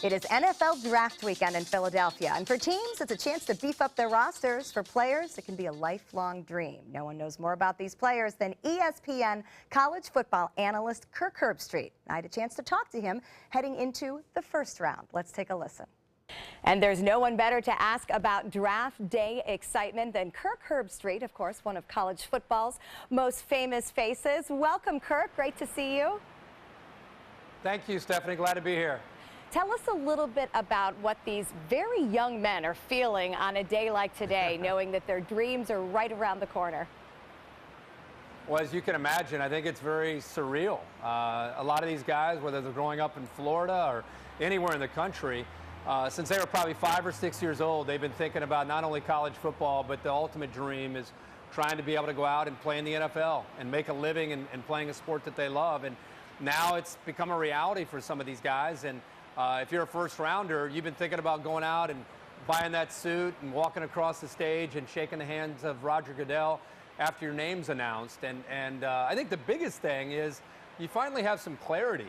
It is NFL Draft Weekend in Philadelphia, and for teams, it's a chance to beef up their rosters. For players, it can be a lifelong dream. No one knows more about these players than ESPN college football analyst Kirk Herbsrteit. I had a chance to talk to him heading into the first round. Let's take a listen. And there's no one better to ask about draft day excitement than Kirk Herbsrteit, of course, one of college football's most famous faces. Welcome, Kirk. Great to see you. Thank you, Stephanie. Glad to be here. Tell us a little bit about what these very young men are feeling on a day like today, knowing that their dreams are right around the corner. Well, as you can imagine, I think it's very surreal. A lot of these guys, whether they're growing up in Florida or anywhere in the country, since they were probably 5 or 6 years old, they've been thinking about not only college football, but the ultimate dream is trying to be able to go out and play in the NFL and make a living in playing a sport that they love. And now it's become a reality for some of these guys. And if you're a first rounder, you've been thinking about going out and buying that suit and walking across the stage and shaking the hands of Roger Goodell after your name's announced. And I think the biggest thing is you finally have some clarity.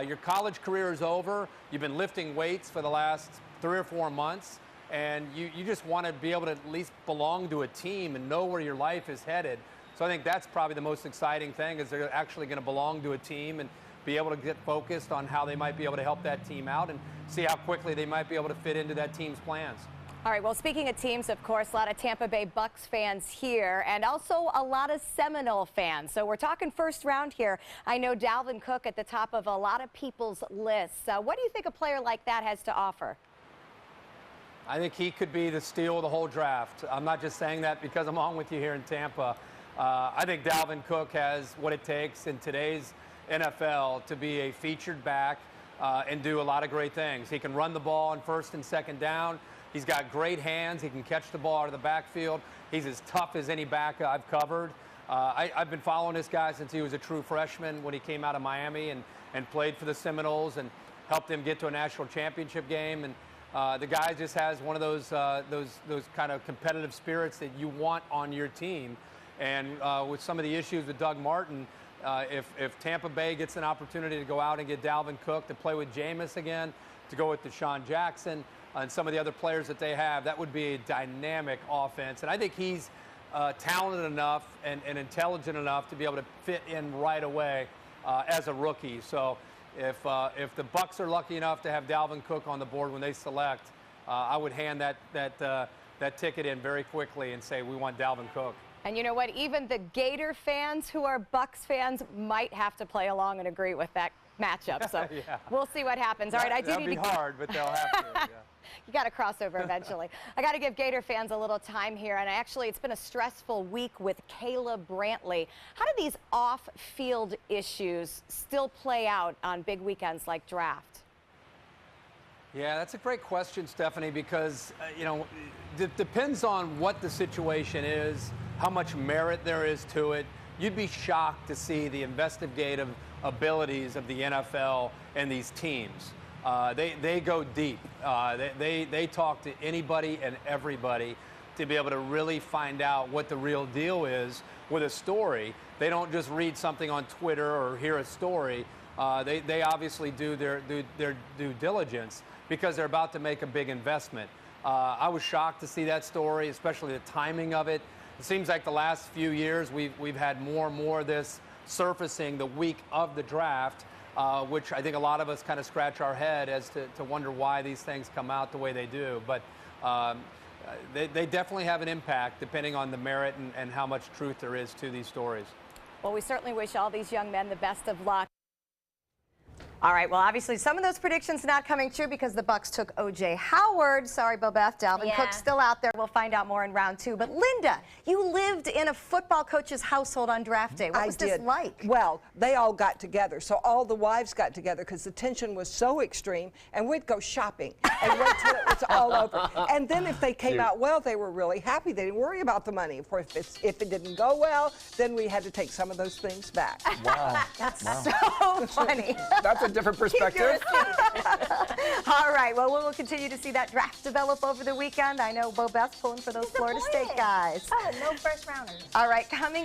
Your college career is over. You've been lifting weights for the last 3 or 4 months, and you just want to be able to at least belong to a team and know where your life is headed. So I think that's probably the most exciting thing, is they're actually going to belong to a team and be able to get focused on how they might be able to help that team out and see how quickly they might be able to fit into that team's plans. All right, well, speaking of teams, of course, a lot of Tampa Bay Bucks fans here and also a lot of Seminole fans. So we're talking first round here. I know Dalvin Cook at the top of a lot of people's lists. What do you think a player like that has to offer? I think he could be the steal of the whole draft. I'm not just saying that because I'm on with you here in Tampa. I think Dalvin Cook has what it takes in today's NFL to be a featured back and do a lot of great things. He can run the ball on first and second down. He's got great hands. He can catch the ball out of the backfield. He's as tough as any back I've covered. I've been following this guy since he was a true freshman when he came out of Miami and played for the Seminoles and helped them get to a national championship game. And the guy just has one of those kind of competitive spirits that you want on your team. And with some of the issues with Doug Martin, if Tampa Bay gets an opportunity to go out and get Dalvin Cook to play with Jameis again, to go with Deshaun Jackson and some of the other players that they have, that would be a dynamic offense. And I think he's talented enough and intelligent enough to be able to fit in right away as a rookie. So if the Bucks are lucky enough to have Dalvin Cook on the board when they select, I would hand that ticket in very quickly and say we want Dalvin Cook. And you know what? Even the Gator fans who are Bucks fans might have to play along and agree with that matchup. So yeah. We'll see what happens. All right, I do need to. That'll be hard, but they'll have to. Yeah. You got to cross over eventually. I got to give Gator fans a little time here. And actually, it's been a stressful week with Caleb Brantley. How do these off-field issues still play out on big weekends like draft? Yeah, that's a great question, Stephanie, because, it depends on what the situation is, how much merit there is to it. You'd be shocked to see the investigative abilities of the NFL and these teams. They go deep. They talk to anybody and everybody to be able to really find out what the real deal is with a story. They don't just read something on Twitter or hear a story. They obviously do their due diligence because they're about to make a big investment. I was shocked to see that story, especially the timing of it. It seems like the last few years we've had more and more of this surfacing the week of the draft, which I think a lot of us kind of scratch our head as to wonder why these things come out the way they do. But they definitely have an impact depending on the merit and how much truth there is to these stories. Well, we certainly wish all these young men the best of luck. All right, well, obviously, some of those predictions not coming true because the Bucks took O.J. Howard. Sorry, Bobeth. Dalvin Cook's still out there. We'll find out more in round 2. But, Linda, you lived in a football coach's household on draft day. What was this like? Well, they all got together. So all the wives got together because the tension was so extreme. And we'd go shopping and wait till it was all over. And then if they came out well, they were really happy. They didn't worry about the money. Of course, if it didn't go well, then we had to take some of those things back. Wow. That's so funny. That's a different perspective. All right, well, we'll continue to see that draft develop over the weekend. I know Bobeth's pulling for those Florida State guys. Oh, no first rounders. All right, coming